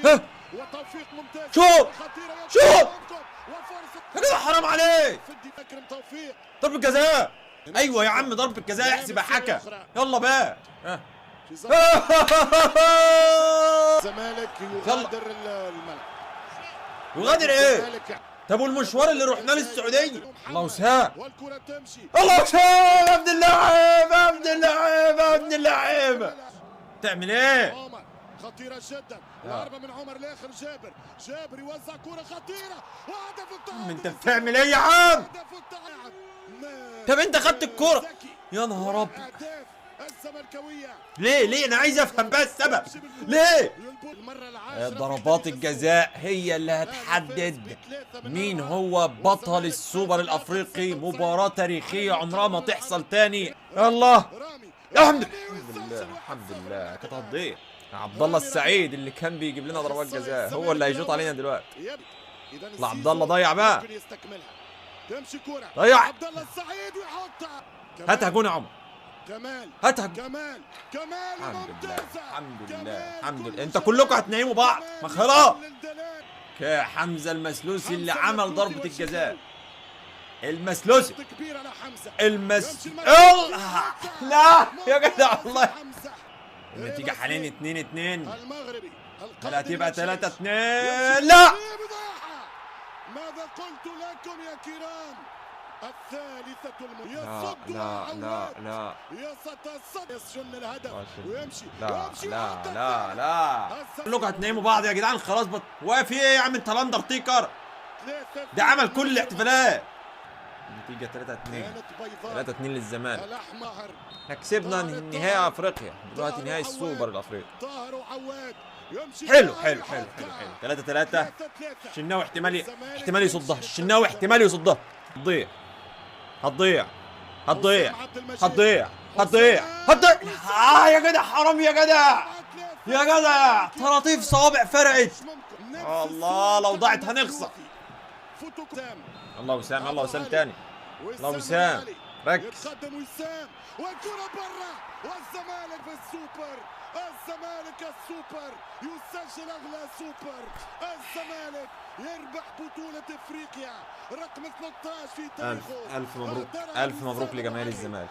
ها شوف شوف يا جدع حرام عليك. ضربة جزاء. ايوه يا عم ضربة جزاء. احسب يا حكا. يلا بقى. الزمالك يغادر الملعب. يغادر ايه؟ طب والمشوار اللي رحناه للسعوديه؟ الله وسام. الله وسام يا ابن اللعيبه يا ابن اللعيبه يا ابن اللعيبه. تعمل ايه؟ خطيرة جدا. ضربة من عمر لاخر جابر يوزع كرة خطيرة وهدف التعادل. انت بتعمل ايه يا عم؟ طب انت خدت الكرة. يا نهار ابيض. ليه انا عايز افهم بقى السبب. ليه؟ ضربات الجزاء هي اللي هتحدد مين هو بطل السوبر الافريقي. مباراة تاريخية عمرها ما تحصل تاني. يلا الحمد لله الحمد لله. كانت هتضيع. عبد الله السعيد اللي كان بيجيب لنا ضربات جزاء هو اللي هيشوط علينا دلوقتي. لا عبد الله ضيع بقى. ضيع. عبد الله السعيد ويحطها. هاتها جون يا عمر. هاتها. كمال الحمد لله الحمد لله الحمد لله. انت كلكم هتنيموا بعض. ما خلاص. حمزة المسلوسي اللي عمل ضربة الجزاء. المسلوسي لا يا جدع والله. النتيجة حاليا 2-2. هل هتبقى 3-2؟ لا. ماذا قلت لكم يا كرام؟ الثالثة لا يتصدى يسجن الهدف ويمشي. لا كلكم هتناموا بعض يا جدعان. خلاص واقف ايه يا عم انت الاندرتيكر؟ ده عمل كل الاحتفالات. النتيجة 3-2 للزمالك. احنا كسبنا نهائي افريقيا دلوقتي نهائي السوبر الافريقي. حلو 3-3. الشناوي احتمال يصدها. الشناوي احتمال يصدها. هتضيع يا جدع حرام يا جدع طراطيف صوابع فرقت. الله لو ضاعت هنخسر. الله وسام تاني. الله وسام ركز. يتقدم وسام والكرة برا والزمالك في السوبر. الزمالك السوبر يسجل اغلى سوبر. الزمالك يربح بطولة افريقيا رقم 13 في تاريخه. الف مبروك لجماهير الزمالك.